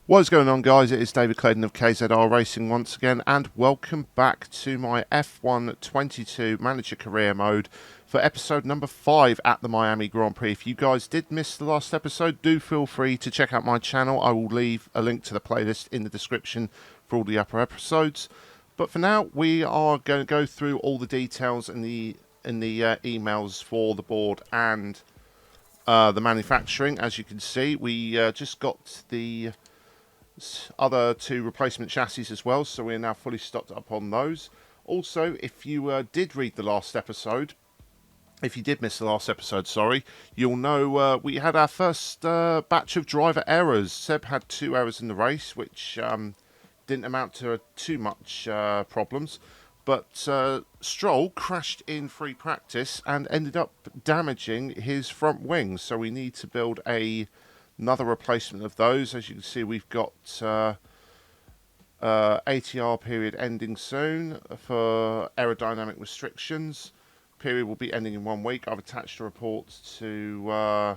What's going on, guys? It is David Clayton of KZR Racing once again, and welcome back to my F1 22 Manager Career Mode for episode number 5 at the Miami Grand Prix. If you guys did miss the last episode, do feel free to check out my channel. I will leave a link to the playlist in the description for all the upper episodes. But for now, we are going to go through all the details in the emails for the board and the manufacturing. As you can see, we just got the other two replacement chassis as well, so we're now fully stocked up on those. Also, if you did read the last episode, if you did miss the last episode, sorry, you'll know we had our first batch of driver errors. Seb had 2 errors in the race, which didn't amount to too much problems, but Stroll crashed in free practice and ended up damaging his front wing, so we need to build another replacement of those. As you can see, we've got ATR period ending soon for aerodynamic restrictions. Period will be ending in 1 week. I've attached a report to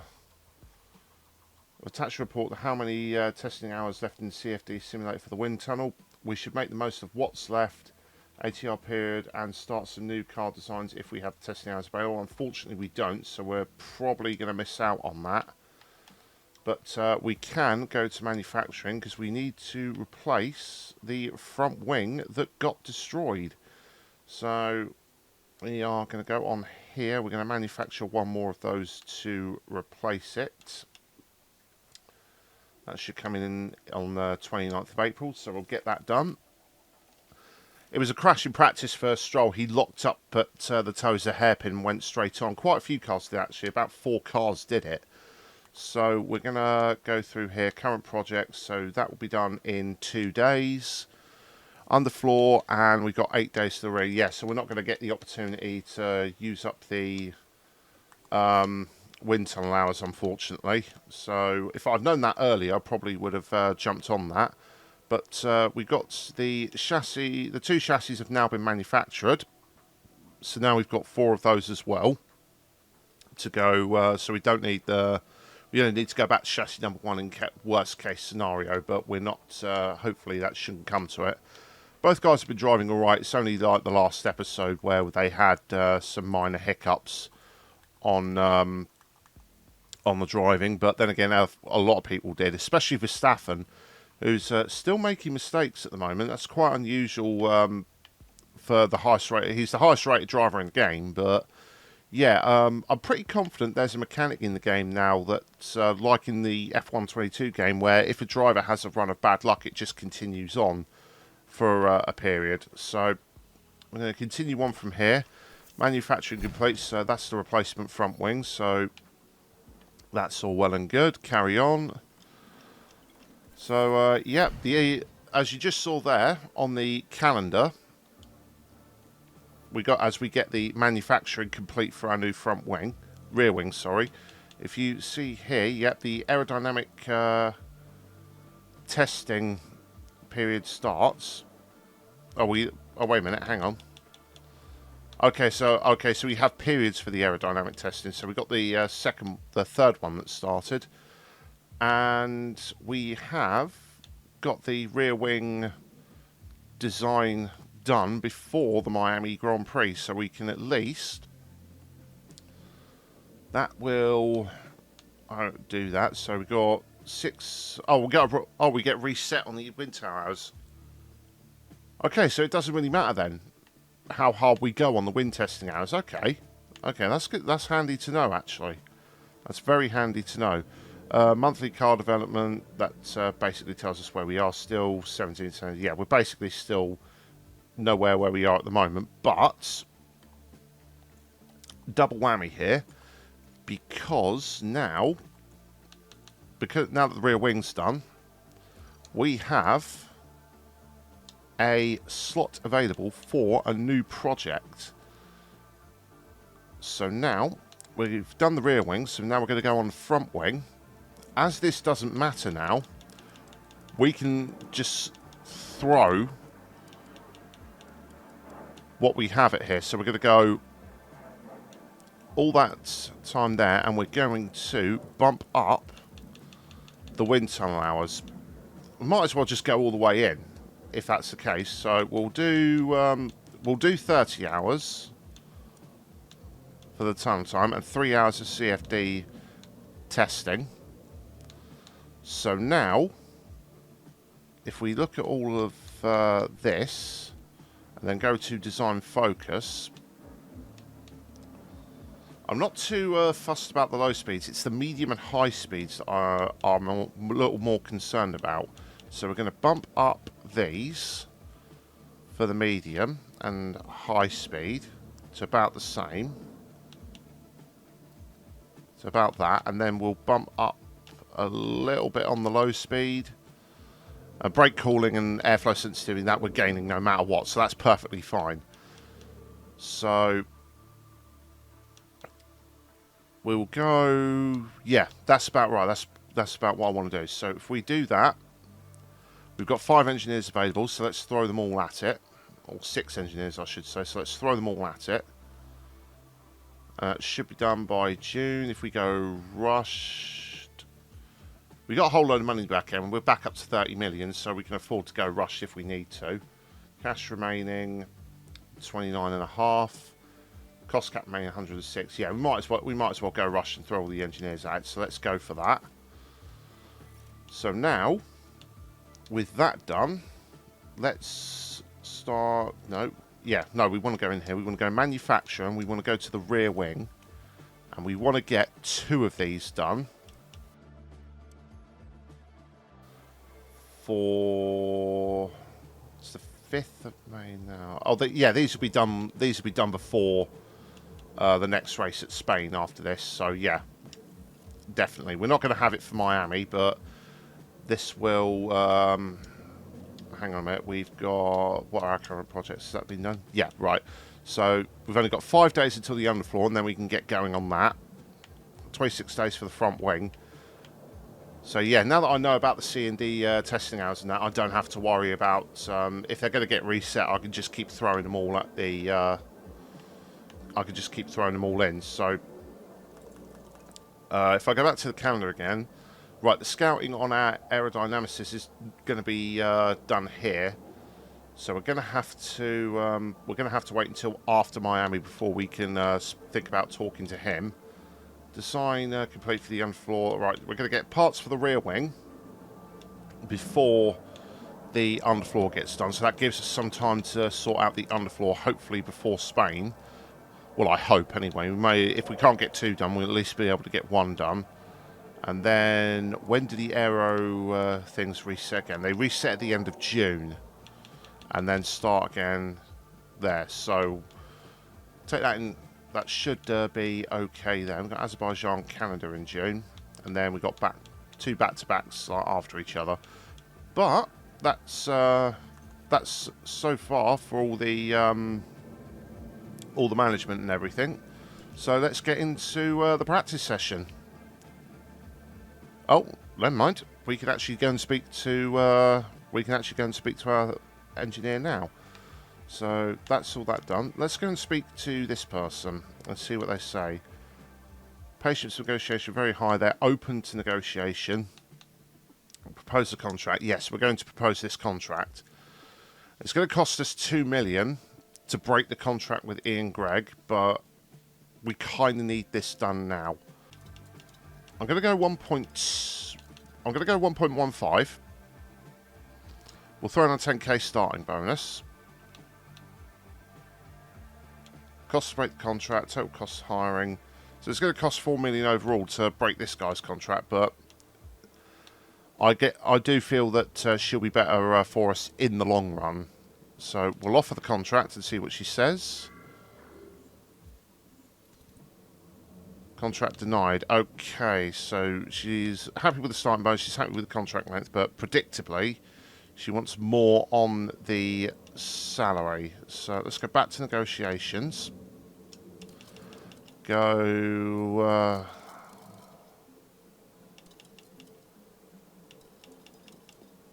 how many testing hours left in the CFD simulator for the wind tunnel. We should make the most of what's left, ATR period, and start some new car designs if we have testing hours available. Unfortunately, we don't, so we're probably going to miss out on that. But we can go to manufacturing because we need to replace the front wing that got destroyed. So we are going to go on here. We're going to manufacture 1 more of those to replace it. That should come in on the 29th of April, so we'll get that done. It was a crash in practice for Stroll. He locked up at the toes of hairpin and went straight on. Quite a few cars did, actually. About 4 cars did it. So we're going to go through here, current projects, so that will be done in 2 days. Underfloor, and we've got 8 days to the rear. Yeah, so we're not going to get the opportunity to use up the wind tunnel hours, unfortunately. So if I'd known that earlier, I probably would have jumped on that. But we got the chassis, the 2 chassis have now been manufactured. So now we've got 4 of those as well to go, so we don't need the... We only need to go back to chassis number 1 in worst case scenario, but we're not, hopefully that shouldn't come to it. Both guys have been driving all right. It's only like the last episode where they had some minor hiccups on the driving, but then again, a lot of people did, especially Verstappen, who's still making mistakes at the moment. That's quite unusual for the highest rated. He's the highest rated driver in the game, but yeah, I'm pretty confident there's a mechanic in the game now that, like in the F1 22 game, where if a driver has a run of bad luck, it just continues on for a period. So we're going to continue on from here. Manufacturing complete, so that's the replacement front wing, so that's all well and good. Carry on. So, yeah, as you just saw there on the calendar, as we get the manufacturing complete for our new front wing, rear wing, sorry. If you see here, yep, the aerodynamic testing period starts. Oh, wait a minute, hang on. Okay, so we have periods for the aerodynamic testing. So we got the third one that started, and we have got the rear wing design done before the Miami Grand Prix, so we can at least, that will do that. So we got 6. We get reset on the wind tunnel hours. Okay, so it doesn't really matter then how hard we go on the wind testing hours. Okay, that's good. That's handy to know, actually. That's very handy to know. Monthly car development, that basically tells us where we are still. 17, yeah, we're basically still nowhere where we are at the moment, but double whammy here, because now that the rear wing's done, we have a slot available for a new project. So now we've done the rear wing, so now we're going to go on the front wing. As this doesn't matter now, we can just throw what we have it here. So we're going to go all that time there, and we're going to bump up the wind tunnel hours. we might as well just go all the way in, if that's the case. So we'll do 30 hours for the tunnel time and 3 hours of CFD testing. So now, if we look at all of this, and then go to design focus, I'm not too fussed about the low speeds. It's the medium and high speeds that I'm a little more concerned about. So we're going to bump up these for the medium and high speed to about the same. So about that, and then we'll bump up a little bit on the low speed. Brake cooling and airflow sensitivity, that we're gaining no matter what, so that's perfectly fine. So we'll go, yeah, that's about right. That's about what I want to do. So if we do that, we've got 5 engineers available, so let's throw them all at it. Or 6 engineers, I should say. So let's throw them all at it. It should be done by June. If we go rushed, we got a whole load of money back in. We're back up to 30 million, so we can afford to go rushed if we need to. Cash remaining 29.5. Cost cap remaining 106. Yeah, we might as well go rush and throw all the engineers out. So let's go for that. So now, with that done, let's start. No, we want to go in here. We want to go manufacture, and we want to go to the rear wing, and we want to get 2 of these done for. It's the 5th of May now. Oh, these will be done. These will be done before the next race at Spain after this. So yeah, definitely. We're not going to have it for Miami, but this will. Hang on a minute. We've got, what are our current projects? Has that been done? Yeah, right. So we've only got 5 days until the underfloor, and then we can get going on that. 26 days for the front wing. So yeah, now that I know about the C&D testing hours and that, I don't have to worry about if they're going to get reset. I can just keep throwing them all at the. I can just keep throwing them all in. So if I go back to the calendar again. Right, the scouting on our aerodynamicist is going to be done here, so we're going to have to wait until after Miami before we can think about talking to him. Design complete for the underfloor. Right, we're going to get parts for the rear wing before the underfloor gets done, so that gives us some time to sort out the underfloor, hopefully before Spain. Well, I hope anyway. We may, if we can't get 2 done, we'll at least be able to get 1 done. And then, when do the aero things reset again? They reset at the end of June. And then start again there. So, take that in. That should be okay there. We've got Azerbaijan, Canada in June. And then we've got 2 back-to-backs after each other. But, that's so far for all the management and everything. So, let's get into the practice session. Oh, never mind. We can actually go and speak to our engineer now. So that's all that done. Let's go and speak to this person and see what they say. Patience negotiation very high. They're open to negotiation. Propose the contract. Yes, we're going to propose this contract. It's going to cost us 2 million to break the contract with Ian Gregg, but we kind of need this done now. I'm going to go 1.15. We'll throw in a 10k starting bonus. Cost to break the contract, total cost of hiring. So it's going to cost 4 million overall to break this guy's contract, but I do feel that she'll be better for us in the long run. So we'll offer the contract and see what she says. Contract denied. Okay, so she's happy with the starting bonus, she's happy with the contract length, but predictably, she wants more on the salary. So let's go back to negotiations. Go.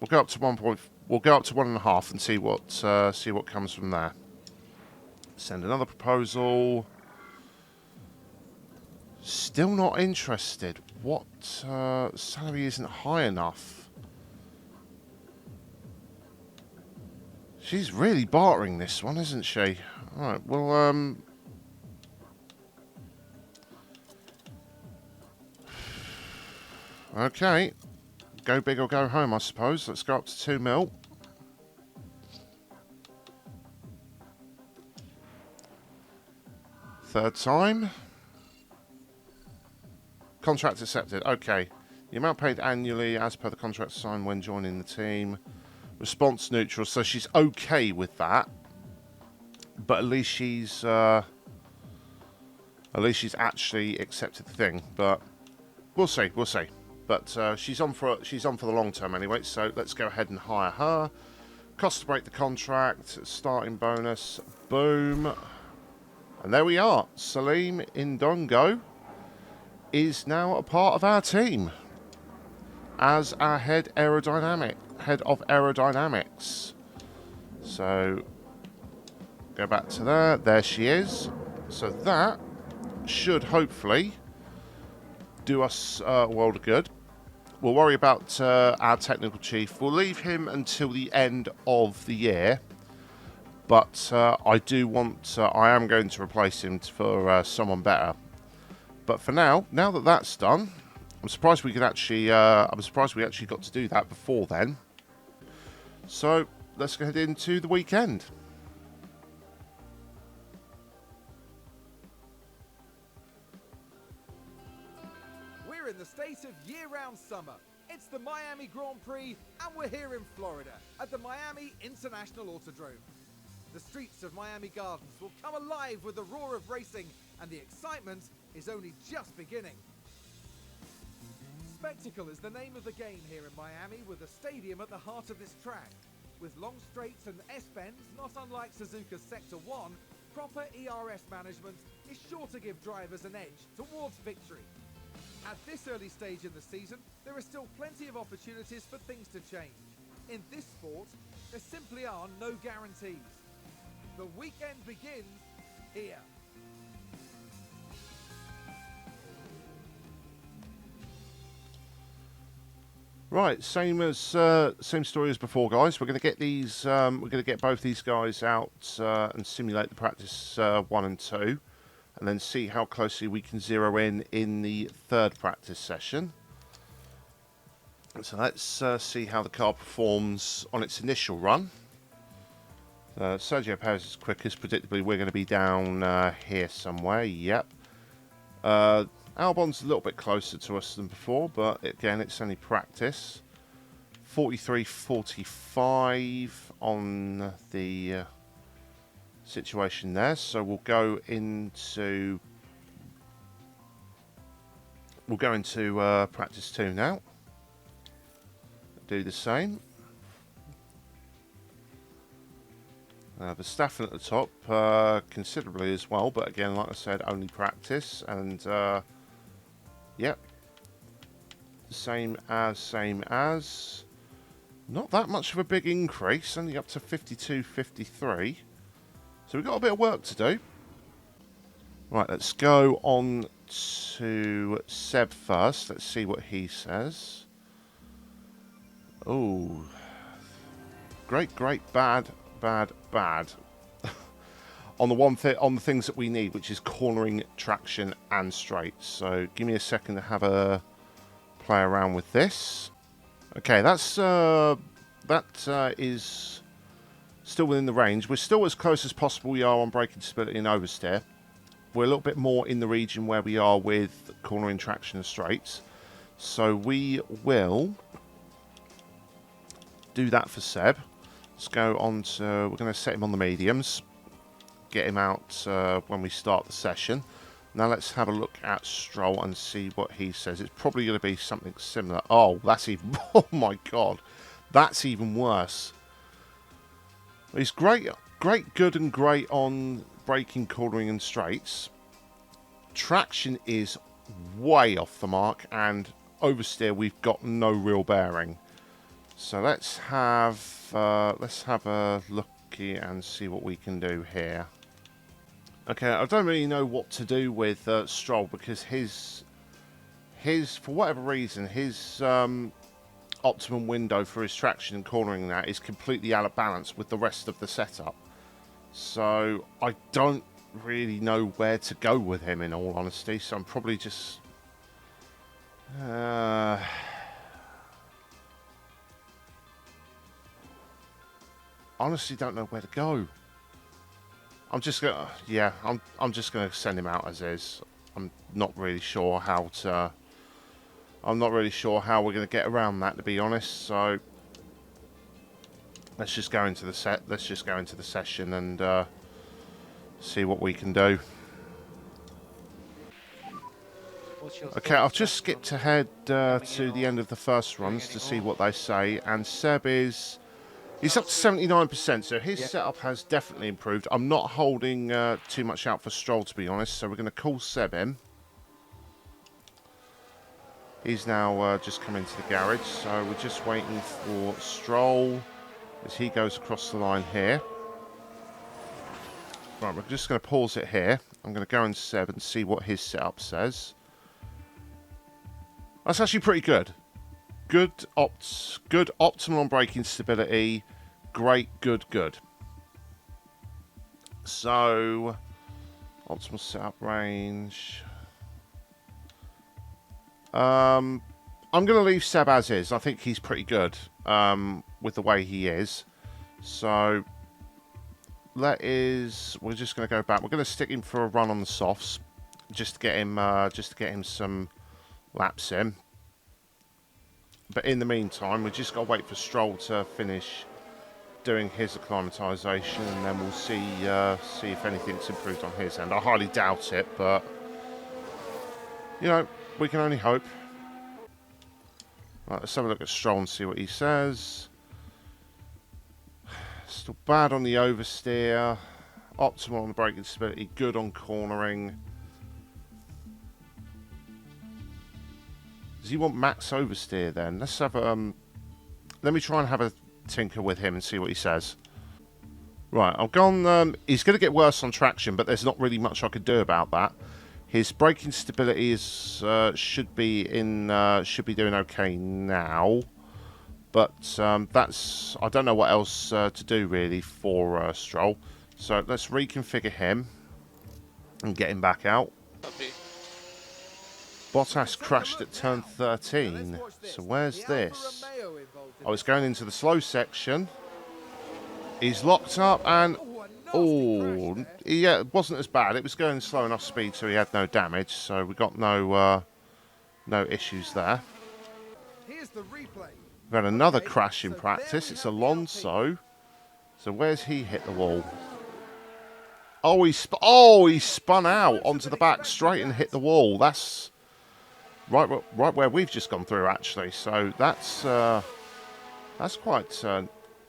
We'll go up to 1. We'll go up to 1.5 and see what comes from there. Send another proposal. Still not interested. What salary isn't high enough? She's really bartering this one, isn't she? Alright, well, okay. Go big or go home, I suppose. Let's go up to 2 mil. Third time. Contract accepted. Okay. The amount paid annually as per the contract signed when joining the team. Response neutral. So she's okay with that. But at least she's actually accepted the thing. But we'll see. We'll see. But she's on for the long term anyway. So let's go ahead and hire her. Cost to break the contract. Starting bonus. Boom. And there we are. Salim Indongo is now a part of our team as our head of aerodynamics. So go back to there. There she is. So that should hopefully do us a world of good. We'll worry about our technical chief. We'll leave him until the end of the year. But I am going to replace him for someone better. But for now that that's done, I'm surprised we actually got to do that before then. So let's head into the weekend. We're in the state of year-round summer. It's the Miami Grand Prix, and we're here in Florida at the Miami International Autodrome. The streets of Miami Gardens will come alive with the roar of racing, and the excitement is only just beginning. Spectacle is the name of the game here in Miami, with a stadium at the heart of this track. With long straights and S-bends, not unlike Suzuka's Sector 1, proper ERS management is sure to give drivers an edge towards victory. At this early stage in the season, there are still plenty of opportunities for things to change. In this sport, there simply are no guarantees. The weekend begins here. Right, same story as before, guys. We're going to get these. We're going to get both these guys out and simulate the practice 1 and 2, and then see how closely we can zero in the third practice session. So let's see how the car performs on its initial run. Sergio Perez is quickest. Predictably, we're going to be down here somewhere. Yep. Albon's a little bit closer to us than before, but again, it's only practice. 43.45 on the situation there. So we'll go into practice 2 now. Do the same. Verstappen at the top, considerably as well, but again, like I said, only practice, and yep, same as, not that much of a big increase, only up to 52.53, so we've got a bit of work to do. Right, let's go on to Seb first, let's see what he says. Oh, great, bad on the things that we need, which is cornering, traction and straights. So give me a second to have a play around with this. Okay, that is still within the range. We're still as close as possible we are on braking stability and oversteer. We're a little bit more in the region where we are with cornering, traction and straights. So we will do that for Seb. Let's go on to, we're going to set him on the mediums, get him out when we start the session. Now let's have a look at Stroll and see what he says. It's probably going to be something similar. Oh, that's even, oh my God, that's even worse. He's great, good and great on braking, cornering and straights. Traction is way off the mark, and oversteer we've got no real bearing. So let's have a looky and see what we can do here. Okay, I don't really know what to do with Stroll, because his for whatever reason his optimum window for his traction and cornering that is completely out of balance with the rest of the setup. So I don't really know where to go with him, in all honesty. So I'm probably just... honestly don't know where to go. I'm just gonna... yeah, I'm just gonna send him out as is. I'm not really sure how to... I'm not really sure how we're going to get around that, to be honest. So let's just go into the set. Let's just go into the session and see what we can do. Okay, I've just skipped ahead to the end of the first runs to see what they say, and Seb he's up to 79%, so his setup has definitely improved. I'm not holding too much out for Stroll, to be honest, so we're going to call Seb in. He's now just come into the garage, so we're just waiting for Stroll as he goes across the line here. Right, we're just going to pause it here. I'm going to go in Seb and see what his setup says. That's actually pretty good. Good optimal on braking stability. Great, good. So, optimal setup range. I'm going to leave Seb as is. I think he's pretty good with the way he is. So we're just going to go back. We're going to stick him for a run on the softs, just to get him some laps in. But in the meantime, we just got to wait for Stroll to finish doing his acclimatisation, and then we'll see if anything's improved on his end. I highly doubt it, but you know, we can only hope. Right, let's have a look at Stroll and see what he says. Still bad on the oversteer. Optimal on the braking stability. Good on cornering. Does he want max oversteer then? Let's have let me try and have a tinker with him and see what he says. Right, I've gone. He's going to get worse on traction, but there's not really much I could do about that. His braking stability is should be doing okay now, but that's, I don't know what else to do really for Stroll. So let's reconfigure him and get him back out. Bottas crashed at turn 13. So where's this? Oh, it's going into the slow section. He's locked up and... oh, yeah, it wasn't as bad. It was going slow enough speed, so he had no damage. So we got no issues there. We've had another crash in practice. It's Alonso. So where's he hit the wall? Oh, he spun out onto the back straight and hit the wall. That's right where we've just gone through, actually. So that's quite an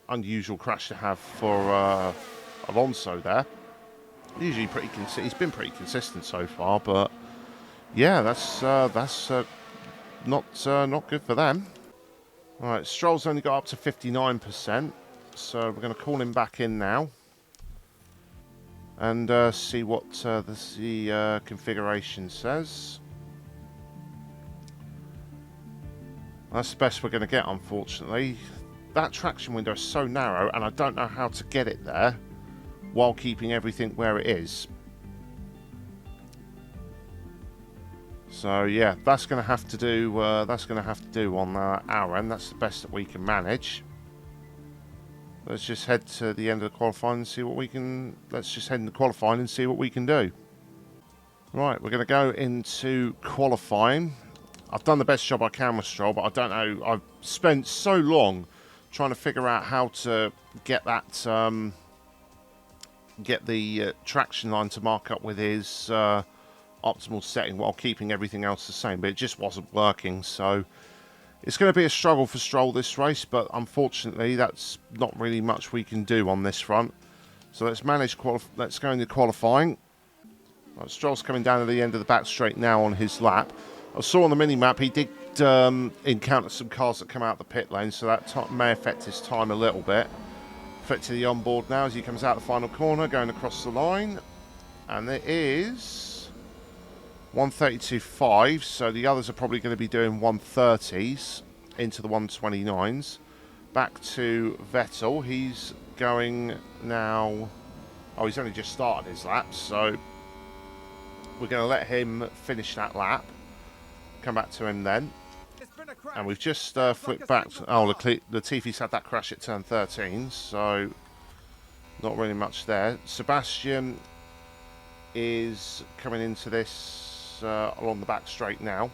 unusual crash to have for Alonso there. Usually he's been pretty consistent so far, but yeah, that's not good for them. All right, Stroll's only got up to 59%, so we're going to call him back in now and see what the configuration says. That's the best we're going to get, unfortunately. That traction window is so narrow, and I don't know how to get it there while keeping everything where it is. So yeah, that's going to have to do. On our end. That's the best that we can manage. Let's just head to the end of the qualifying and see what we can. Let's just head into qualifying and see what we can do. Right, we're going to go into qualifying. I've done the best job I can with Stroll, but I don't know. I've spent so long trying to figure out how to get that, get the traction line to mark up with his optimal setting while keeping everything else the same, but it just wasn't working. So it's going to be a struggle for Stroll this race, but unfortunately that's not really much we can do on this front. So let's let's go into qualifying. Right, Stroll's coming down to the end of the back straight now on his lap. I saw on the mini-map he did encounter some cars that come out the pit lane, so that may affect his time a little bit. Flip to the onboard now as he comes out the final corner, going across the line. And it is 132.5, so the others are probably going to be doing 130s. into the 129s. Back to Vettel. He's going now. Oh, he's only just started his lap, so we're going to let him finish that lap. Come back to him then. And we've just flipped back. Oh, Latifi's had that crash at turn 13, so not really much there. Sebastian is coming into this along the back straight now.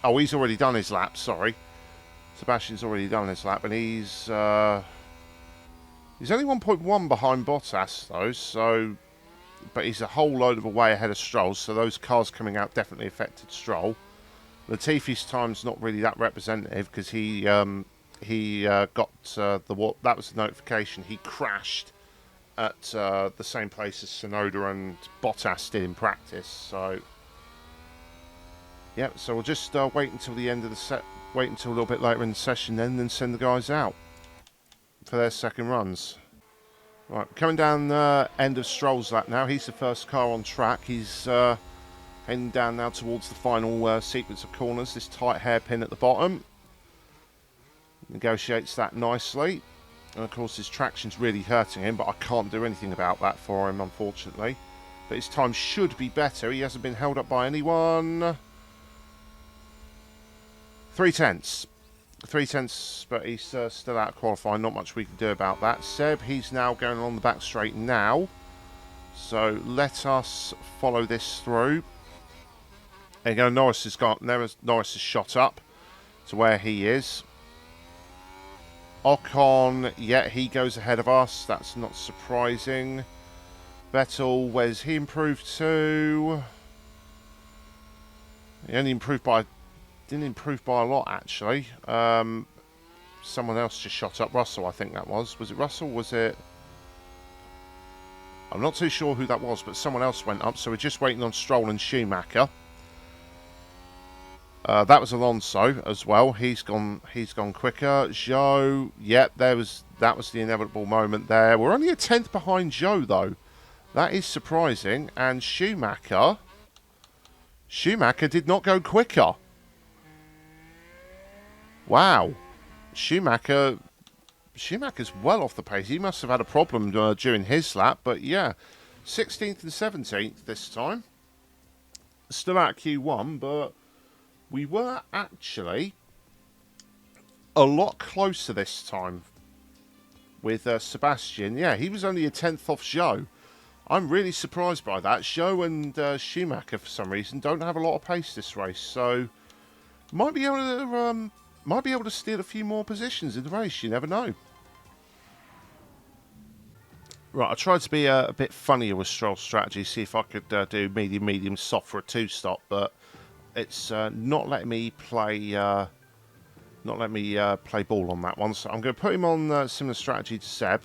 Oh, he's already done his lap, sorry. Sebastian's already done his lap, and he's only 1.1 behind Bottas, though, so... But he's a whole load of a way ahead of Stroll, so those cars coming out definitely affected Stroll. Latifi's time's not really that representative, because he got that was the notification. He crashed at the same place as Tsunoda and Bottas did in practice, so... Yeah, so we'll just wait until the end of the set, wait until a little bit later in the session then send the guys out for their second runs. Right, coming down the end of Stroll's lap now. He's the first car on track. He's heading down now towards the final sequence of corners. This tight hairpin at the bottom. Negotiates that nicely. And of course his traction's really hurting him, but I can't do anything about that for him, unfortunately. But his time should be better. He hasn't been held up by anyone. 3/10. 3/10, but he's still out of qualifying. Not much we can do about that. Seb, he's now going along the back straight now. So let us follow this through. There you go. Norris has shot up to where he is. Ocon, yeah, he goes ahead of us. That's not surprising. Vettel, where's he improved to? He only improved by... Didn't improve by a lot, actually. Someone else just shot up. Russell, I think that was. Was it Russell? Was it... I'm not too sure who that was, but someone else went up. So we're just waiting on Stroll and Schumacher. That was Alonso as well. He's gone quicker. Zhou, yep, that was the inevitable moment there. We're only a 10th behind Zhou, though. That is surprising. And Schumacher did not go quicker. Wow, Schumacher's well off the pace. He must have had a problem during his lap, but yeah, 16th and 17th this time. Still out Q1, but we were actually a lot closer this time with Sebastian. Yeah, he was only a 10th off Zhou. I'm really surprised by that. Zhou and Schumacher, for some reason, don't have a lot of pace this race, so might be able to steal a few more positions in the race. You never know. Right, I tried to be a bit funnier with Stroll's strategy, see if I could do medium, soft for a two-stop, but it's not letting me play ball on that one. So I'm going to put him on similar strategy to Seb,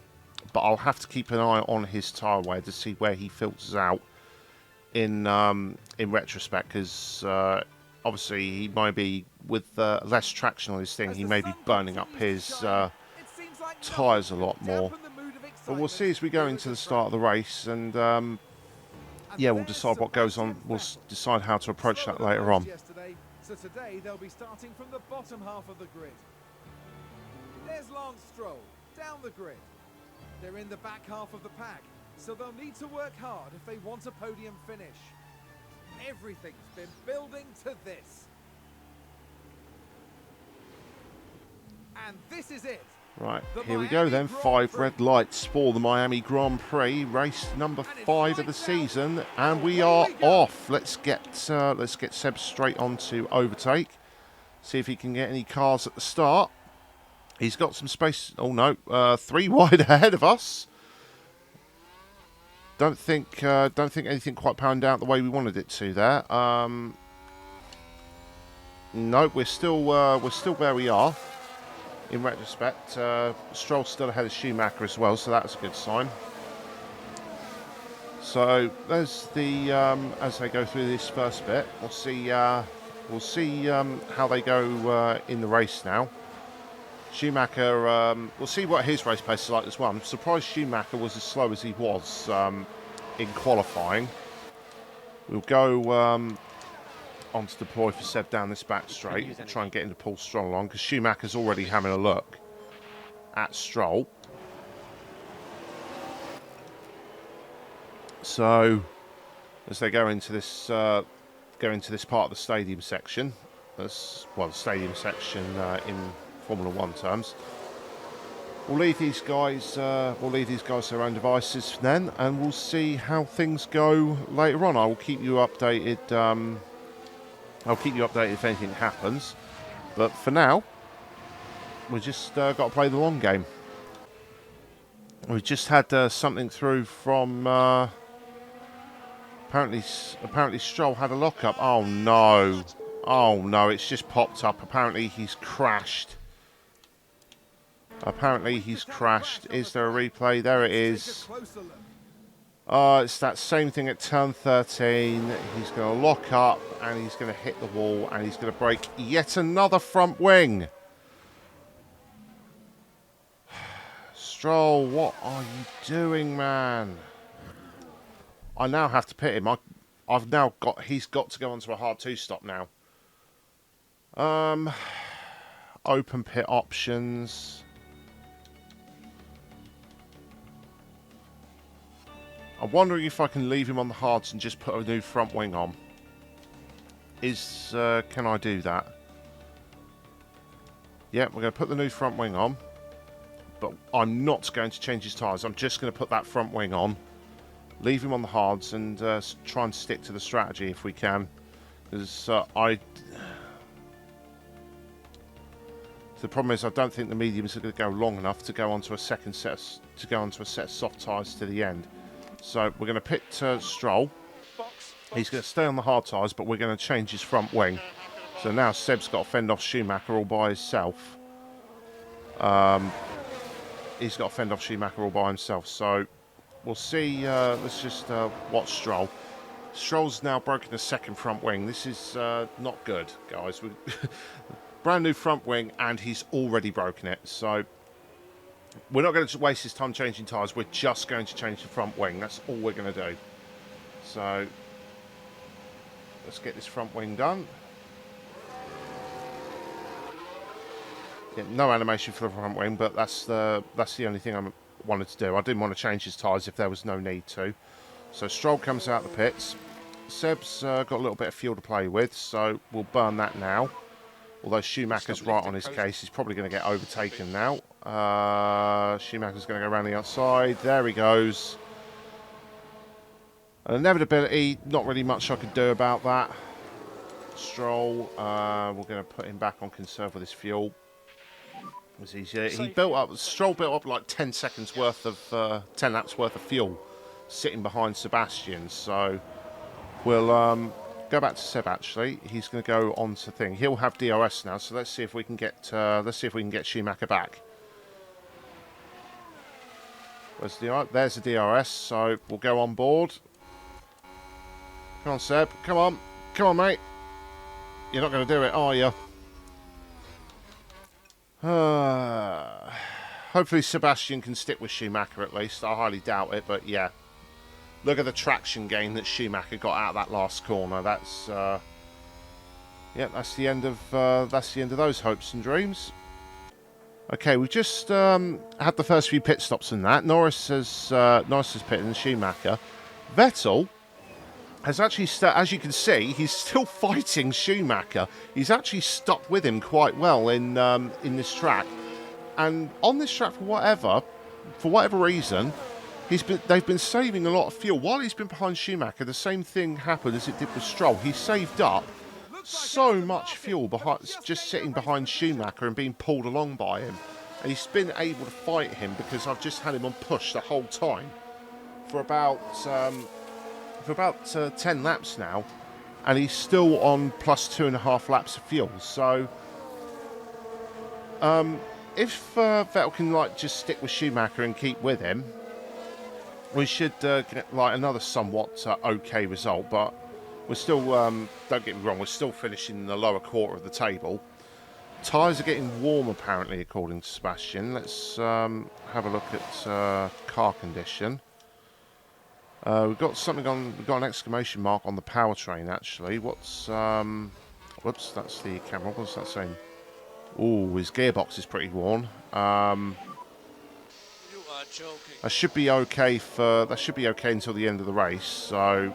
but I'll have to keep an eye on his tyre wear to see where he filters out in retrospect, because obviously he might be, with less traction on his thing, he may be burning up his tyres a lot more. But we'll see as we go into the start of the race, and yeah, we'll decide what goes on. We'll decide how to approach that later on. So today they'll be starting from the bottom half of the grid. There's Lance Stroll down the grid. They're in the back half of the pack, so they'll need to work hard if they want a podium finish. Everything's been building to this. And this is it. Right, here we go then. 5 red lights for the Miami Grand Prix, race number 5 of the season, and we are off. Let's get Seb straight on to overtake. See if he can get any cars at the start. He's got some space. Oh no, 3 wide ahead of us. Don't think anything quite panned out the way we wanted it to there. No, we're still where we are. In retrospect, Stroll's still ahead of Schumacher as well, so that's a good sign. So there's the as they go through this first bit, we'll see how they go in the race now. Schumacher, we'll see what his race pace is like as well. I'm surprised Schumacher was as slow as he was in qualifying. We'll go on to deploy for Seb down this back straight. Try and get him to pull Stroll along, because Schumacher's already having a look at Stroll. So, as they go into this part of the stadium section, that's, well, the stadium section in Formula One terms, we'll leave these guys to their own devices then, and we'll see how things go later on. I will keep you updated. I'll keep you updated if anything happens. But for now, we've just got to play the long game. We've just had something through from apparently Stroll had a lockup. Oh no! Oh no! It's just popped up. Apparently he's crashed. Is there a replay? There it is. It's that same thing at turn 13. He's going to lock up and he's going to hit the wall and he's going to break yet another front wing. Stroll, what are you doing, man? I now have to pit him. He's got to go onto a hard 2-stop now. Open pit options. I'm wondering if I can leave him on the hards and just put a new front wing on. Can I do that? Yeah, we're going to put the new front wing on. But I'm not going to change his tyres. I'm just going to put that front wing on. Leave him on the hards and try and stick to the strategy if we can. Because the problem is I don't think the mediums are going to go long enough to go onto a set of soft tyres to the end. So we're going to pit Stroll. He's going to stay on the hard tyres, but we're going to change his front wing. So now Seb's got to fend off Schumacher all by himself. He's got to fend off Schumacher all by himself. So we'll see. Let's just watch Stroll. Stroll's now broken a second front wing. This is not good, guys. Brand new front wing, and he's already broken it. So we're not going to waste his time changing tyres. We're just going to change the front wing. That's all we're going to do. So let's get this front wing done. Yeah, no animation for the front wing, but that's the only thing I wanted to do. I didn't want to change his tyres if there was no need to. So Stroll comes out the pits. Seb's got a little bit of fuel to play with, so we'll burn that now. Although Schumacher's right on his case, he's probably going to get overtaken now. Schumacher's going to go around the outside. There he goes. An inevitability, not really much I could do about that. Stroll, we're going to put him back on conserve with his fuel. Stroll built up like 10 seconds worth of, 10 laps worth of fuel sitting behind Sebastian. So we'll go back to Seb. Actually, he's going to go on to thing. He'll have DRS now. So let's see if we can get Schumacher back. There's the DRS. So we'll go on board. Come on, Seb. Come on, mate. You're not going to do it, are you? Hopefully Sebastian can stick with Schumacher at least. I highly doubt it, but yeah. Look at the traction gain that Schumacher got out of that last corner. That's that's the end of those hopes and dreams. Okay, we've just had the first few pit stops in that. Norris has pitted and Schumacher. Vettel has actually, as you can see, he's still fighting Schumacher. He's actually stuck with him quite well in this track, and on this track for whatever reason, they've been saving a lot of fuel while he's been behind Schumacher. The same thing happened as it did with Stroll. He saved up so much fuel just sitting behind Schumacher and being pulled along by him, and he's been able to fight him because I've just had him on push the whole time for about 10 laps now, and he's still on plus 2.5 laps of fuel. So if Vettel can just stick with Schumacher and keep with him, we should get another somewhat okay result. But we're still, don't get me wrong, we're still finishing in the lower quarter of the table. Tyres are getting warm apparently, according to Sebastian. Let's have a look at car condition. We've got something on. We've got an exclamation mark on the powertrain. Actually, what's whoops, that's the camera. What's that saying? Oh, his gearbox is pretty worn. You are joking. That should be okay until the end of the race. So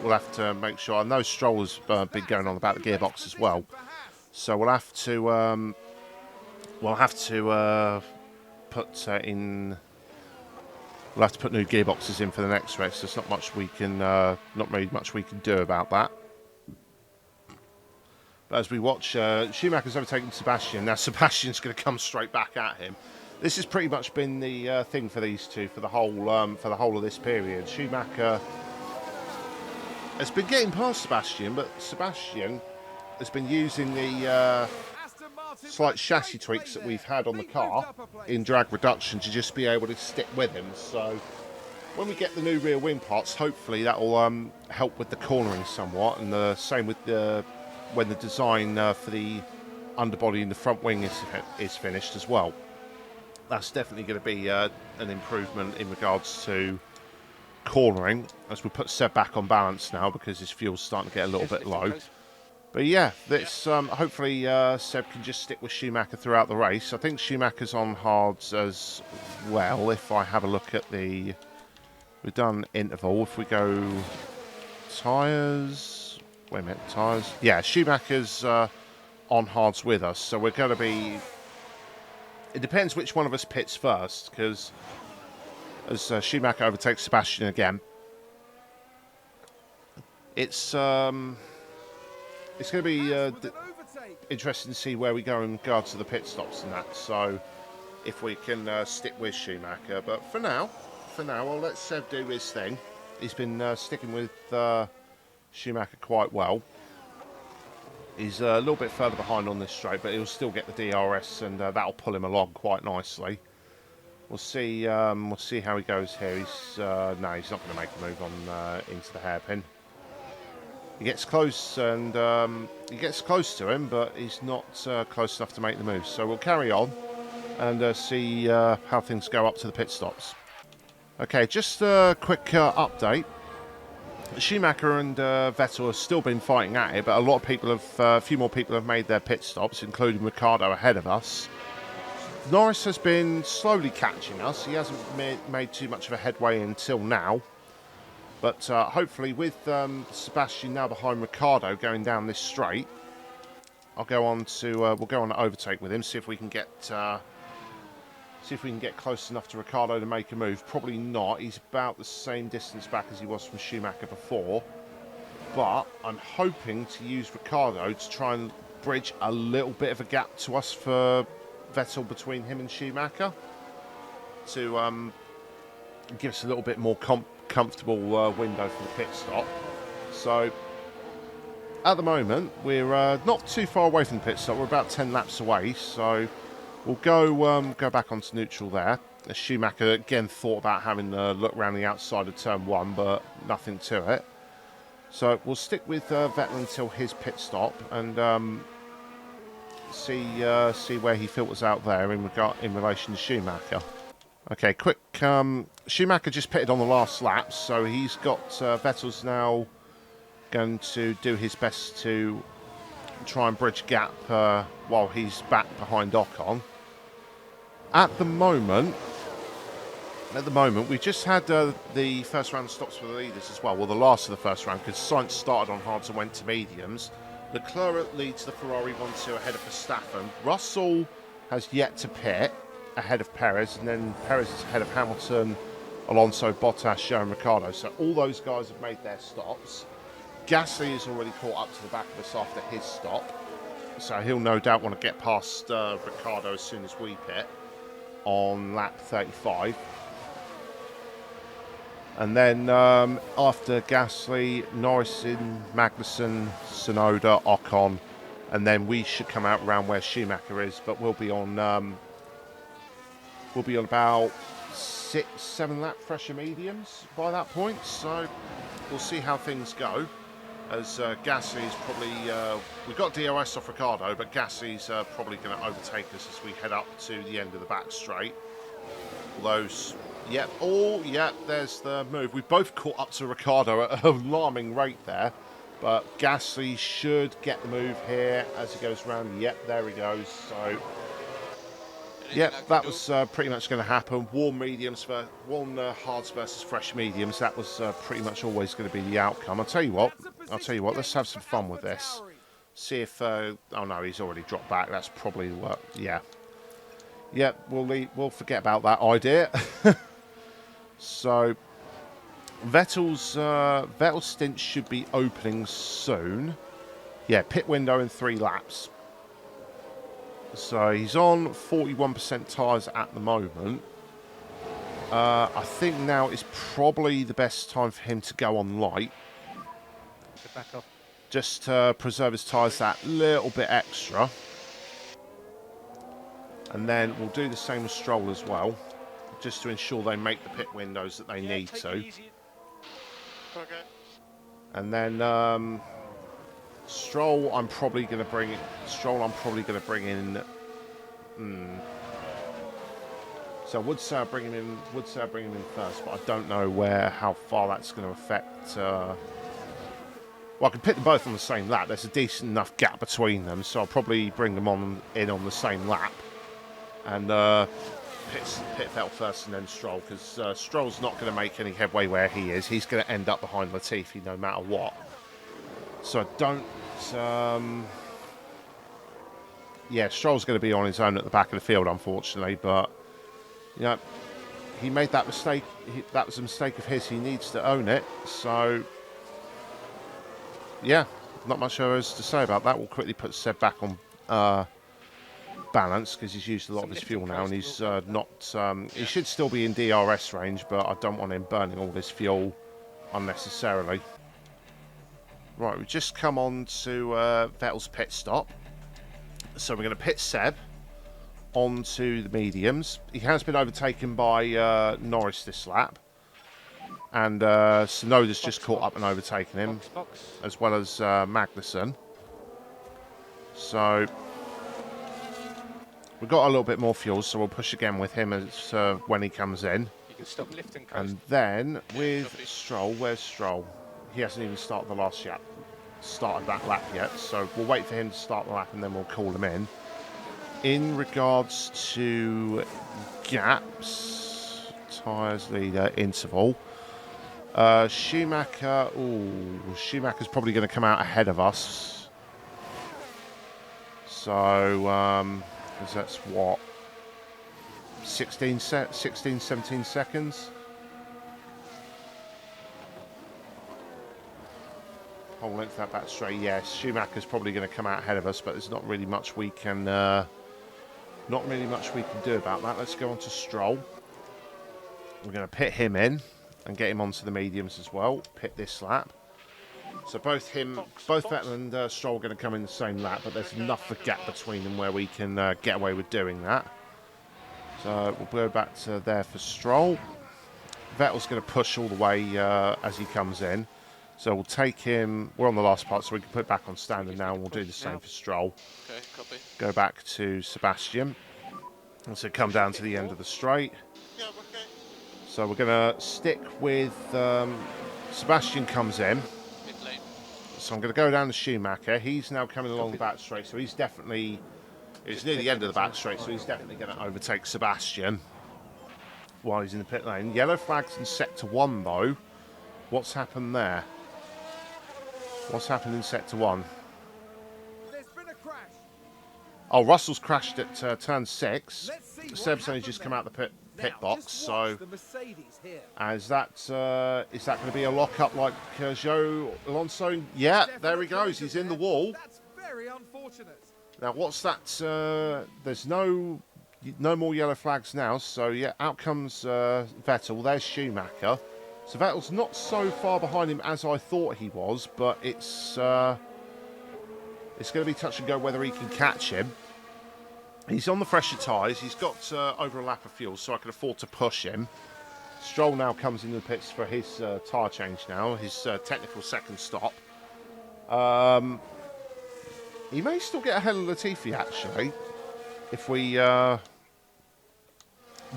we'll have to make sure. I know Stroll's been going on about the gearbox as well. So we'll have to put in. We'll have to put new gearboxes in for the next race. There's not really much we can do about that. But as we watch, Schumacher's overtaken Sebastian. Now Sebastian's going to come straight back at him. This has pretty much been the thing for these two for the whole of this period. Schumacher has been getting past Sebastian, but Sebastian has been using the slight chassis tweaks that we've had on the car in drag reduction to just be able to stick with him. So when we get the new rear wing parts, hopefully that will help with the cornering somewhat, and the same with when the design for the underbody and the front wing is finished as well. That's definitely going to be an improvement in regards to cornering, as we put Seb back on balance now because his fuel's starting to get a little bit low. But yeah, this hopefully Seb can just stick with Schumacher throughout the race. I think Schumacher's on hards as well. If I have a look at we've done interval. If we go tyres, wait a minute, tyres. Yeah, Schumacher's on hards with us, so we're going to be. It depends which one of us pits first, because as Schumacher overtakes Sebastian again, it's going to be interesting to see where we go in regards to the pit stops and that. So if we can stick with Schumacher, but for now, I'll let Seb do his thing. He's been sticking with Schumacher quite well. He's a little bit further behind on this straight, but he'll still get the DRS, and that'll pull him along quite nicely. We'll see how he goes here. He's no, he's not going to make a move on into the hairpin. He gets close, and he gets close to him, but he's not close enough to make the move. So we'll carry on and see how things go up to the pit stops. Okay, just a quick update. Schumacher and Vettel have still been fighting at it, but a few more people have made their pit stops, including Ricciardo ahead of us. Norris has been slowly catching us. He hasn't made too much of a headway until now. But hopefully with Sebastian now behind Ricciardo going down this straight, we'll go on to overtake with him, see if we can get close enough to Ricciardo to make a move. Probably not. He's about the same distance back as he was from Schumacher before. But I'm hoping to use Ricciardo to try and bridge a little bit of a gap to us for Vettel between him and Schumacher, to give us a little bit more comfortable window for the pit stop. So at the moment we're not too far away from the pit stop. We're about 10 laps away, so we'll go back onto neutral there. Schumacher again thought about having a look around the outside of turn 1, but nothing to it. So we'll stick with Vettel until his pit stop and see where he filters out there in relation to Schumacher. Okay, quick. Schumacher just pitted on the last lap, so he's got Vettel's now going to do his best to try and bridge gap while he's back behind Ocon. At the moment, we just had the first round stops for the leaders as well. Well, the last of the first round, because Sainz started on hards and went to mediums. Leclerc leads the Ferrari 1-2 ahead of Verstappen. Russell has yet to pit ahead of Perez, and then Perez is ahead of Hamilton, Alonso, Bottas, Zhou and Ricciardo. So all those guys have made their stops. Gasly is already caught up to the back of us after his stop, so he'll no doubt want to get past Ricciardo as soon as we pit on lap 35. And then after Gasly, Norris, Magnussen, Tsunoda, Ocon, and then we should come out around where Schumacher is, but we'll be on about 6-7 lap fresher mediums by that point. So we'll see how things go. As Gasly's probably we got DRS off Ricciardo, but Gasly's probably going to overtake us as we head up to the end of the back straight. Although Yep. Oh, yeah. There's the move. We both caught up to Ricardo at an alarming rate there. But Gasly should get the move here as he goes around. Yep, there he goes. So, yep, that was pretty much going to happen. Warm hards versus fresh mediums. That was pretty much always going to be the outcome. I'll tell you what. Let's have some fun with this. See if. Oh no, he's already dropped back. That's probably what. Yeah. Yep. We'll forget about that idea. So. Vettel's stint should be opening soon. Yeah, pit window in 3 laps. So he's on 41% tyres at the moment. I think now is probably the best time for him to go on light. Get back off. Just to preserve his tyres that little bit extra. And then we'll do the same with Stroll as well. Just to ensure they make the pit windows that they need to. Okay. And then Stroll, I'm probably going to bring in. So I would say I bring him in first, but I don't know how far that's going to affect. Well, I can pit them both on the same lap. There's a decent enough gap between them, so I'll probably bring them in on the same lap, and pit Vettel first and then Stroll, because Stroll's not going to make any headway where he is. He's going to end up behind Latifi no matter what. So I don't. Yeah, Stroll's going to be on his own at the back of the field, unfortunately. But you know, he made that mistake. That was a mistake of his. He needs to own it. So yeah, not much else to say about that. We'll quickly put Seb back on balance, because he's used a lot of his fuel now, and he's not. He should still be in DRS range, but I don't want him burning all this fuel unnecessarily. Right, we've just come on to Vettel's pit stop, so we're going to pit Seb onto the mediums. He has been overtaken by Norris this lap, and Tsunoda's just caught up and overtaken him, as well as Magnussen. So we've got a little bit more fuel, so we'll push again with him as when he comes in. You can stop lifting. And then with Stroll, where's Stroll? He hasn't even started that lap yet, so we'll wait for him to start the lap and then we'll call him in. In regards to gaps, tyres leader, interval, Schumacher's probably going to come out ahead of us. So, because that's what, 16, 17 seconds. Whole length of that back straight. Yes, Schumacher's probably going to come out ahead of us, but there's not really much we can do about that. Let's go on to Stroll. We're going to pit him in and get him onto the mediums as well. Pit this lap. So both Vettel and Stroll are going to come in the same lap, but there's enough of a gap between them where we can get away with doing that. So we'll go back to there for Stroll. Vettel's going to push all the way as he comes in. So we'll take him. We're on the last part, so we can put it back on standard now, and we'll do the same for Stroll. Okay, copy. Go back to Sebastian. And so come down to the end of the straight. Yeah, okay. So we're going to stick with Sebastian comes in. Mid lane. So I'm going to go down to Schumacher. He's now coming along the back straight, so he's definitely. It's near the end of the back straight, so he's definitely going to overtake Sebastian while he's in the pit lane. Yellow flags in sector 1, though. What's happened there? What's happened in sector 1? There's been a crash. Oh, Russell's crashed at turn 6. Let's see what Seb's only happened just there. come out the pit Now, box, just so watch the Mercedes here. is that going to be a lock-up like Joe Alonso? Yeah, there he goes. He's in the wall. That's very unfortunate. Now, what's that? There's no more yellow flags now, so yeah, out comes Vettel. There's Schumacher. So Vettel's not so far behind him as I thought he was, but it's going to be touch and go whether he can catch him. He's on the fresher tyres. He's got over a lap of fuel, so I can afford to push him. Stroll now comes into the pits for his tyre change now, his technical second stop. He may still get ahead of Latifi, actually, if we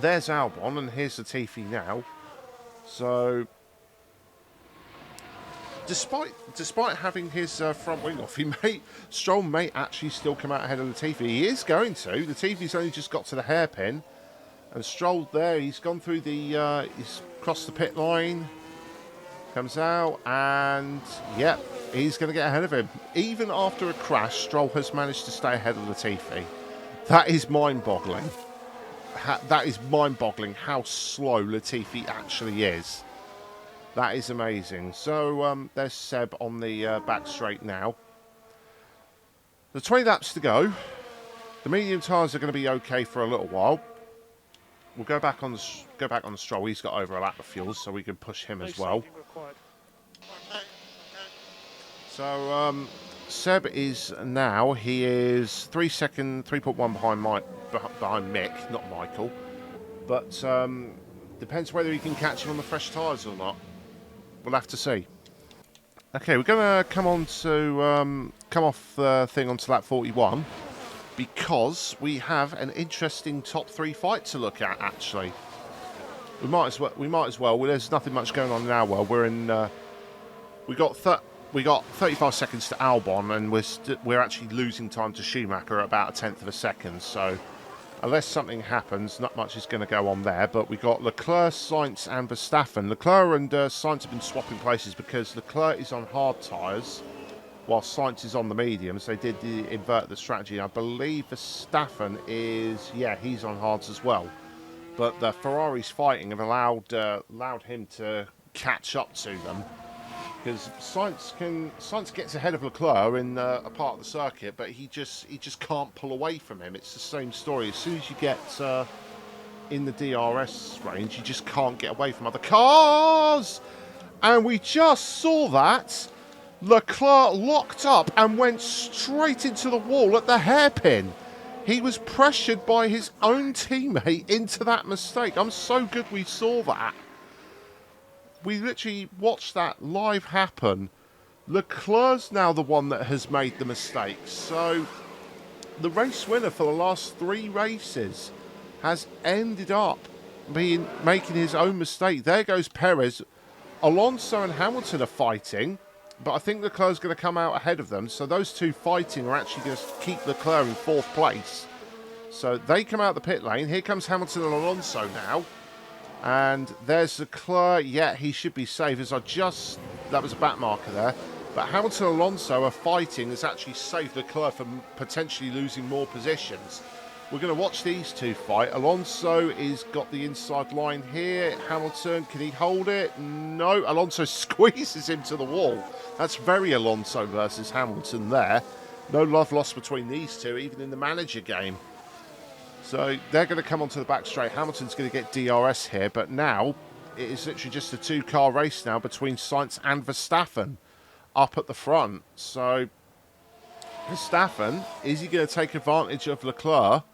there's Albon, and here's Latifi now. So, despite having his front wing off, Stroll may actually still come out ahead of Latifi. He is going to. Latifi's only just got to the hairpin, and Stroll there. He's gone through the. He's crossed the pit line. Comes out, and yep, he's going to get ahead of him. Even after a crash, Stroll has managed to stay ahead of Latifi. That is mind-boggling. That is mind-boggling how slow Latifi actually is. That is amazing. So there's Seb on the back straight now. The 20 laps to go. The medium tyres are going to be okay for a little while. We'll go back on the Stroll. He's got over a lap of fuel, so we can push him as well. So Seb is now. He is 3.1 behind Mick, not Michael. But depends whether he can catch him on the fresh tyres or not. We'll have to see. Okay, we're going to come off the thing onto lap 41 because we have an interesting top 3 fight to look at. Actually, we might as well. Well, there's nothing much going on in our world. We're in. We got 35 seconds to Albon, and we're actually losing time to Schumacher at about 1/10 of a second. So, unless something happens, not much is going to go on there. But we got Leclerc, Sainz, and Verstappen. Leclerc and Sainz have been swapping places because Leclerc is on hard tyres, while Sainz is on the mediums. They did invert the strategy. I believe Verstappen he's on hards as well. But the Ferraris fighting have allowed him to catch up to them. Because Sainz gets ahead of Leclerc in a part of the circuit, but he just can't pull away from him. It's the same story. As soon as you get in the DRS range, you just can't get away from other cars. And we just saw that. Leclerc locked up and went straight into the wall at the hairpin. He was pressured by his own teammate into that mistake. I'm so good we saw that. We literally watched that live happen. Leclerc's now the one that has made the mistake. So the race winner for the last 3 races has ended up making his own mistake. There goes Perez. Alonso and Hamilton are fighting, but I think Leclerc's going to come out ahead of them. So those two fighting are actually going to keep Leclerc in 4th place. So they come out the pit lane. Here comes Hamilton and Alonso now. And there's Leclerc. Yeah, he should be safe. That was a back marker there. But Hamilton and Alonso are fighting. Has actually saved Leclerc from potentially losing more positions. We're going to watch these two fight. Alonso is got the inside line here. Hamilton, can he hold it? No. Alonso squeezes him to the wall. That's very Alonso versus Hamilton there. No love lost between these two, even in the manager game. So they're going to come onto the back straight. Hamilton's going to get DRS here, but now it is literally just a 2-car race now between Sainz and Verstappen up at the front. So Verstappen, is he going to take advantage of Leclerc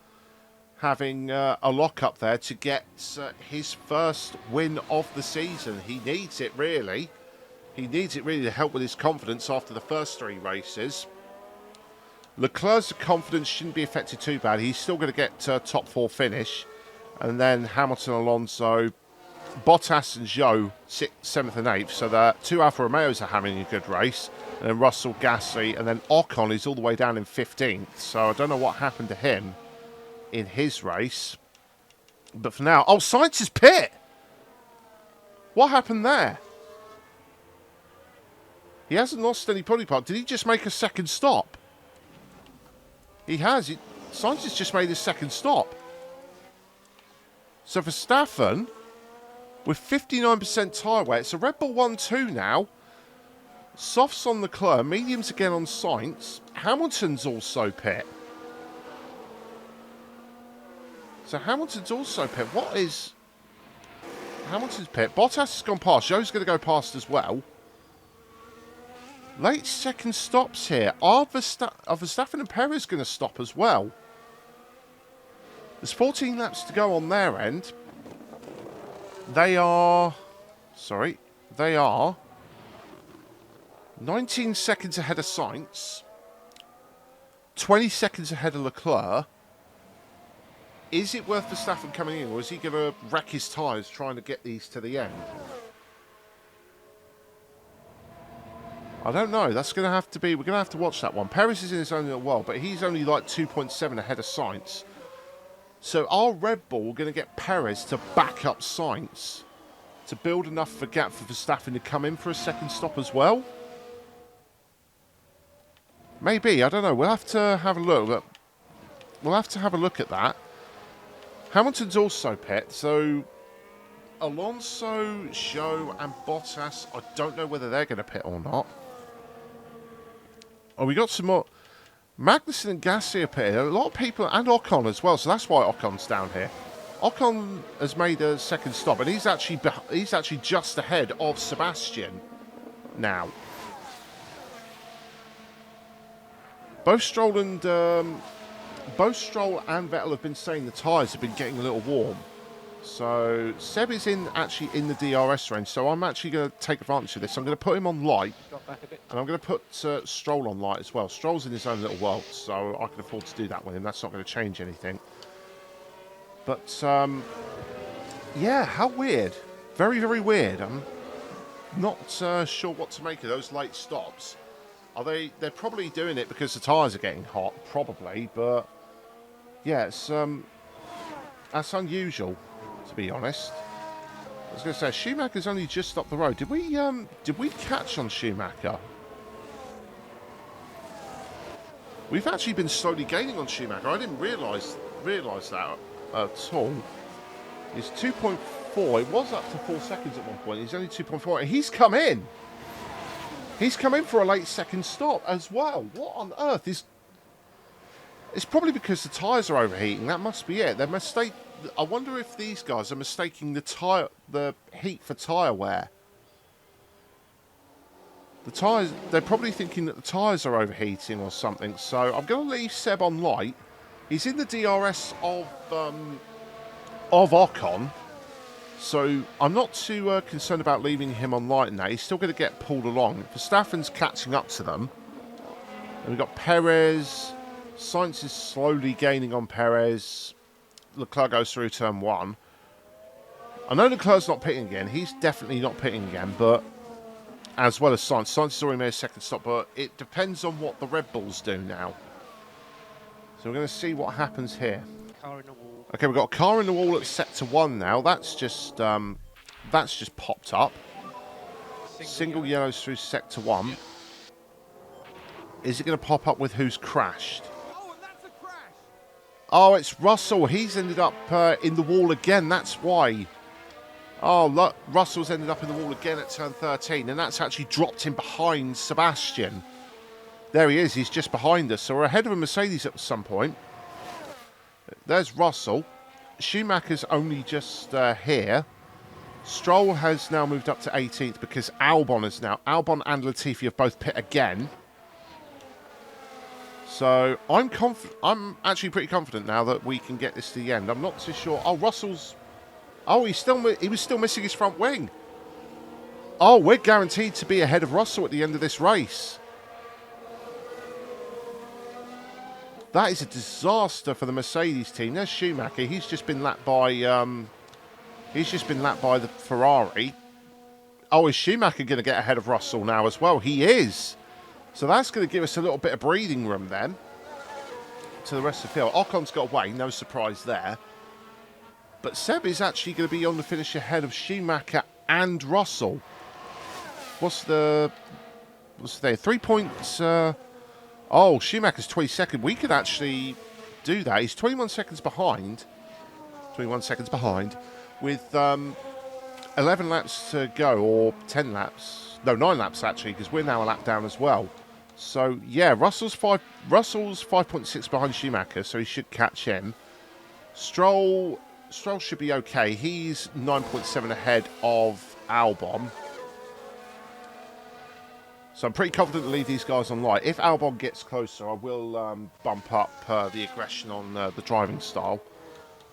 having a lock-up there to get his first win of the season? He needs it, really. He needs it, really, to help with his confidence after the first 3 races. Leclerc's confidence shouldn't be affected too bad. He's still going to get top 4 finish. And then Hamilton, Alonso, Bottas and Zhou 6th, 7th and 8th. So the 2 Alfa Romeos are having a good race. And then Russell, Gasly, and then Ocon is all the way down in 15th. So I don't know what happened to him in his race. But for now... Oh, Sainz's pit! What happened there? He hasn't lost any body part. Did he just make a second stop? He has. Sainz has just made his second stop. So Verstappen, with 59% tyre wear, it's a Red Bull 1-2 now. Softs on Leclerc, mediums again on Sainz. Hamilton's also pit. So Hamilton's also pit. What is Hamilton's pit? Bottas has gone past. Zhou's going to go past as well. Late second stops here. Are Verstappen and Perez going to stop as well? There's 14 laps to go on their end. They are 19 seconds ahead of Sainz, 20 seconds ahead of Leclerc, Is it worth Verstappen coming in, or is he going to wreck his tyres trying to get these to the end? I don't know. That's going to have to be... We're going to have to watch that one. Perez is in his own little world, but he's only like 2.7 ahead of Sainz. So are Red Bull going to get Perez to back up Sainz to build enough of a gap for Verstappen to come in for a second stop as well? Maybe. I don't know. We'll have to have a look. We'll have to have a look at that. Hamilton's also pit, so Alonso, Zhou and Bottas, I don't know whether they're going to pit or not. Oh, we got some more. Magnussen and Gasly are pitted. A lot of people, and Ocon as well, so that's why Ocon's down here. Ocon has made a second stop, and he's actually just ahead of Sebastian now. Both Stroll and Vettel have been saying the tyres have been getting a little warm. So Seb is actually in the DRS range, so I'm actually going to take advantage of this. I'm going to put him on light, Got back a bit. and I'm going to put Stroll on light as well. Stroll's in his own little world, so I can afford to do that with him. That's not going to change anything. But, yeah, how weird. Very, very weird. I'm not sure what to make of those late stops. They're probably doing it because the tyres are getting hot, probably, but yeah, it's that's unusual, to be honest. I was going to say, Schumacher's only just up the road. Did we catch on Schumacher? We've actually been slowly gaining on Schumacher. I didn't realise that at all. He's 2.4. It was up to 4 seconds at one point. He's only 2.4. And he's come in. He's come in for a late second stop as well. What on earth is... It's probably because the tyres are overheating. That must be it. I wonder if these guys are mistaking the heat for tyre wear. The tyres... They're probably thinking that the tyres are overheating or something. So I'm going to leave Seb on light. He's in the DRS of Ocon. So I'm not too concerned about leaving him on light now. He's still going to get pulled along. Verstappen's catching up to them. And we've got Perez. Sainz is slowly gaining on Perez. Leclerc goes through turn 1. I know Leclerc's not pitting again. He's definitely not pitting again, but as well as Sainz. Sainz has already made a second stop, but it depends on what the Red Bulls do now. So we're going to see what happens here. Car in the wall. Okay, we've got a car in the wall at sector 1 now. That's just popped up. Single yellows through sector 1. Is it going to pop up with who's crashed? Oh, and that's a crash! Oh, it's Russell. He's ended up in the wall again. That's why. Oh, look, Russell's ended up in the wall again at turn 13, and that's actually dropped him behind Sebastian. There he is. He's just behind us. So we're ahead of a Mercedes at some point. There's Russell. Schumacher's only just here. Stroll has now moved up to 18th because Albon and Latifi have both pit again. So I'm actually pretty confident now that we can get this to the end. I'm not too sure. Oh, Russell's... Oh, he was still missing his front wing. Oh, we're guaranteed to be ahead of Russell at the end of this race. That is a disaster for the Mercedes team. There's Schumacher. He's just been lapped by the Ferrari. Oh, is Schumacher going to get ahead of Russell now as well? He is. So that's going to give us a little bit of breathing room then to the rest of the field. Ocon's got away, no surprise there. But Seb is actually going to be on the finish ahead of Schumacher and Russell. What's there? 3 points. Oh, Schumacher's 22nd. We could actually do that. He's 21 seconds behind. 21 seconds behind with 11 laps to go, or 10 laps. No, 9 laps actually, because we're now a lap down as well. So yeah, Russell's 5.6 behind Schumacher, so he should catch him. Stroll should be okay. He's 9.7 ahead of Albon. So I'm pretty confident to leave these guys on light. If Albon gets closer, I will bump up the aggression on the driving style.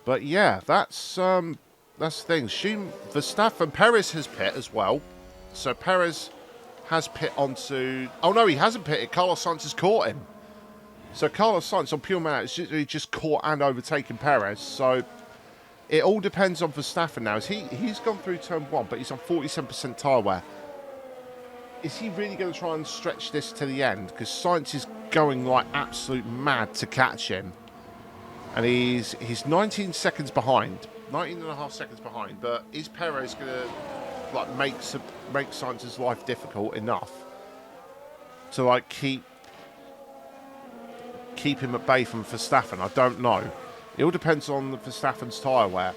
But yeah, that's the thing. Verstappen, Perez has pit as well. So Perez has pit onto... Oh no, he hasn't pitted. Carlos Sainz has caught him. So Carlos Sainz on pure merit has literally just caught and overtaken Perez. So it all depends on Verstappen now. He's gone through turn 1, but he's on 47% tyre wear. Is he really going to try and stretch this to the end? Because Sainz is going like absolute mad to catch him. And he's 19 seconds behind. 19 and a half seconds behind. But is Perez going to like make Sainz's life difficult enough to like keep him at bay from Verstappen? I don't know. It all depends on Verstappen's tyre wear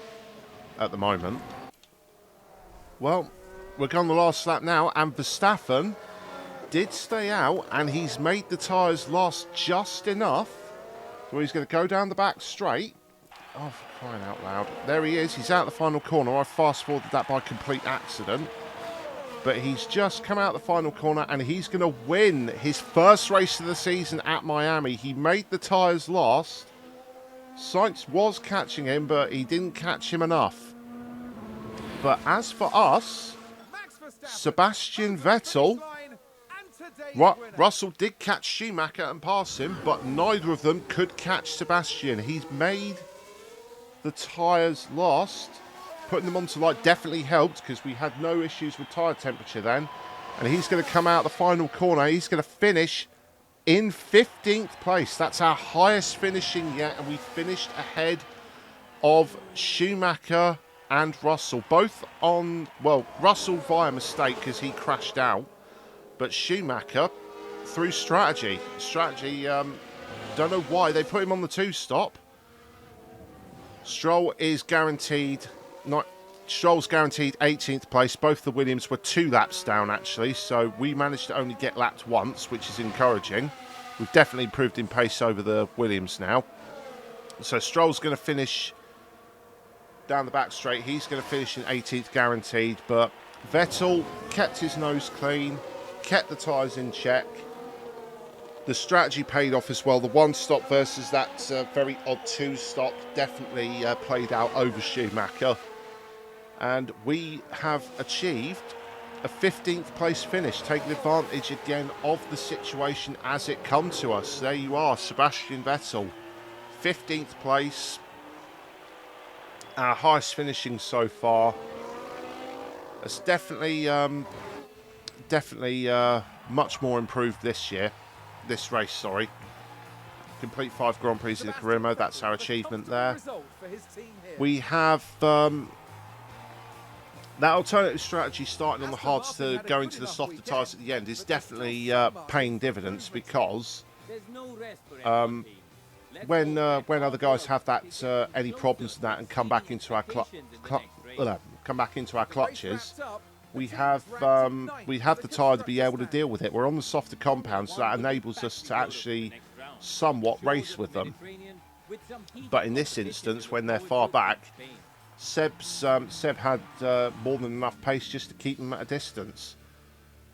at the moment. Well, we're going the last lap now, and Verstappen did stay out, and he's made the tyres last just enough. So he's going to go down the back straight. Oh, for crying out loud. There he is. He's out the final corner. I fast-forwarded that by complete accident. But he's just come out the final corner, and he's going to win his first race of the season at Miami. He made the tyres last. Sainz was catching him, but he didn't catch him enough. But as for us, Sebastian Vettel, Russell did catch Schumacher and pass him, but neither of them could catch Sebastian. He's made the tyres last. Putting them onto light definitely helped because we had no issues with tyre temperature then. And he's going to come out the final corner. He's going to finish in 15th place. That's our highest finishing yet, and we finished ahead of Schumacher and Russell. Both on, well, Russell via mistake because he crashed out, but Schumacher through strategy. Don't know why they put him on the 2-stop. Stroll's guaranteed 18th place. Both the Williams were 2 laps down actually, so we managed to only get lapped once, which is encouraging. We've definitely improved in pace over the Williams now. So Stroll's going to finish down the back straight. He's going to finish in 18th guaranteed, but Vettel kept his nose clean, kept the tyres in check. The strategy paid off as well. The 1-stop versus that very odd 2-stop definitely played out over Schumacher. And we have achieved a 15th place finish, taking advantage again of the situation as it comes to us. There you are, Sebastian Vettel, 15th place, our highest finishing so far. It's definitely much more improved this race, sorry. Complete 5 Grand Prix in the career mode, that's our achievement there. We have that alternative strategy starting on the hards to going to the softer tyres at the end is definitely paying dividends, because when other guys have that any problems with that and come back into our clutches, we have the tyre to be able to deal with it. We're on the softer compound, so that enables us to actually somewhat race with them. But in this instance, when they're far back, Seb had more than enough pace just to keep them at a distance.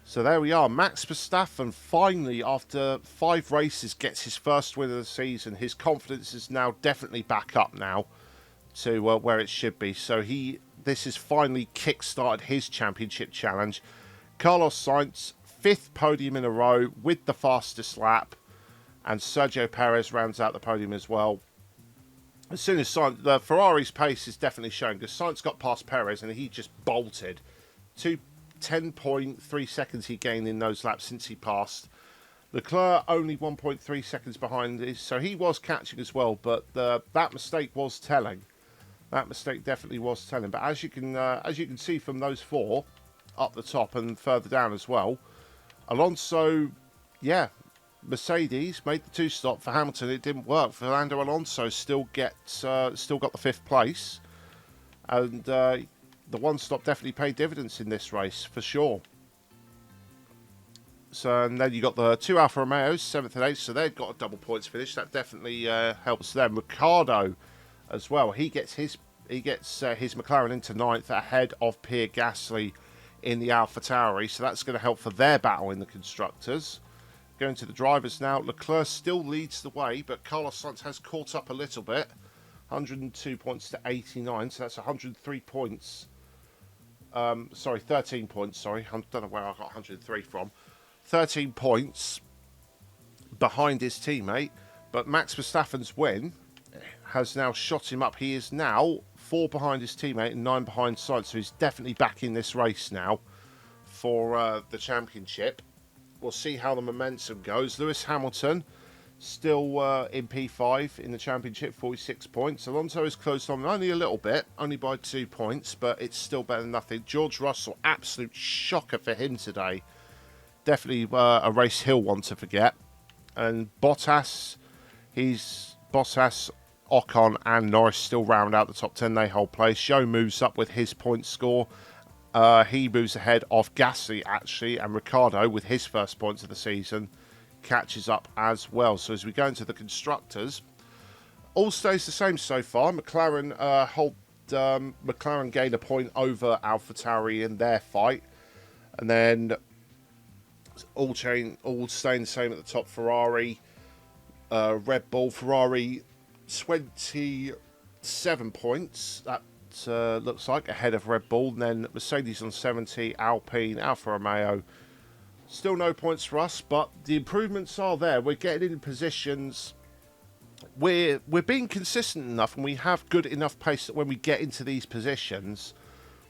So there we are. Max Verstappen finally, after 5 races, gets his first win of the season. His confidence is now definitely back up now to where it should be. So this has finally kick-started his championship challenge. Carlos Sainz, 5th podium in a row with the fastest lap. And Sergio Perez rounds out the podium as well. As soon as the Ferrari's pace is definitely showing, because Sainz got past Perez and he just bolted. 10.3 seconds he gained in those laps since he passed. Leclerc only 1.3 seconds behind, so he was catching as well, but that mistake was telling. That mistake definitely was telling. But as you can see from those 4 up the top and further down as well, Alonso, yeah, Mercedes made the 2-stop for Hamilton. It didn't work. Fernando Alonso still got the 5th place, and the 1-stop definitely paid dividends in this race for sure. So, and then you got the 2 Alfa Romeos, 7th and 8th, so they've got a double points finish. That definitely helps them. Ricciardo as well. He gets his McLaren into 9th ahead of Pierre Gasly in the AlphaTauri, so that's going to help for their battle in the constructors. Going to the drivers now. Leclerc still leads the way, but Carlos Sainz has caught up a little bit. 102 points to 89, so that's 103 points. 13 points, sorry. I don't know where I got 103 from. 13 points behind his teammate. But Max Verstappen's win has now shot him up. He is now 4 behind his teammate and 9 behind Sainz, so he's definitely back in this race now for the championship. We'll see how the momentum goes. Lewis Hamilton still in P5 in the championship, 46 points. Alonso is closed on only a little bit, only by 2 points, but it's still better than nothing. George Russell, absolute shocker for him today. Definitely a race he'll want to forget. And Bottas, Ocon and Norris still round out the top 10. They hold place. Zhou moves up with his point score. He moves ahead of Gasly, actually, and Ricciardo, with his first points of the season, catches up as well. So as we go into the constructors, all stays the same so far. McLaren McLaren gain a point over AlphaTauri in their fight, and then all staying the same at the top. Ferrari, Red Bull, Ferrari 27 points. That looks like ahead of Red Bull. And then Mercedes on 70, Alpine, Alfa Romeo. Still no points for us, but the improvements are there. We're getting in positions. We're being consistent enough, and we have good enough pace that when we get into these positions,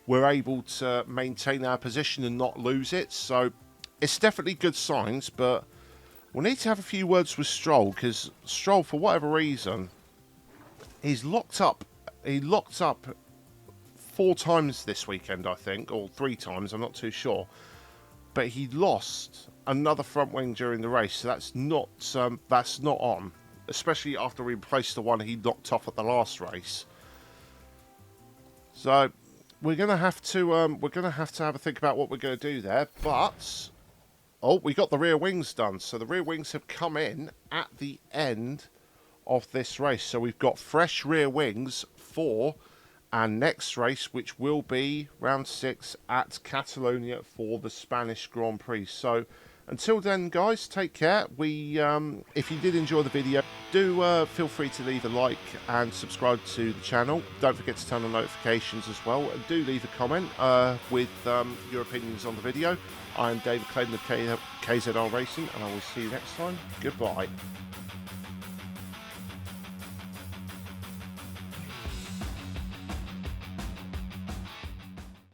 we're able to maintain our position and not lose it. So it's definitely good signs, but we'll need to have a few words with Stroll, because Stroll, for whatever reason, he's locked up. He locked up 4 times this weekend, I think, or 3 times. I'm not too sure. But he lost another front wing during the race, so that's not on. Especially after we replaced the one he knocked off at the last race. So we're gonna have to have a think about what we're gonna do there. But we got the rear wings done. So the rear wings have come in at the end of this race. So we've got fresh rear wings for our next race, which will be round 6 at Catalonia for the Spanish Grand Prix. So until then, guys, take care. If you did enjoy the video, do feel free to leave a like and subscribe to the channel. Don't forget to turn on notifications as well, and do leave a comment with your opinions on the video. I'm David Clayton of KZR Racing, and I will see you next time. Goodbye.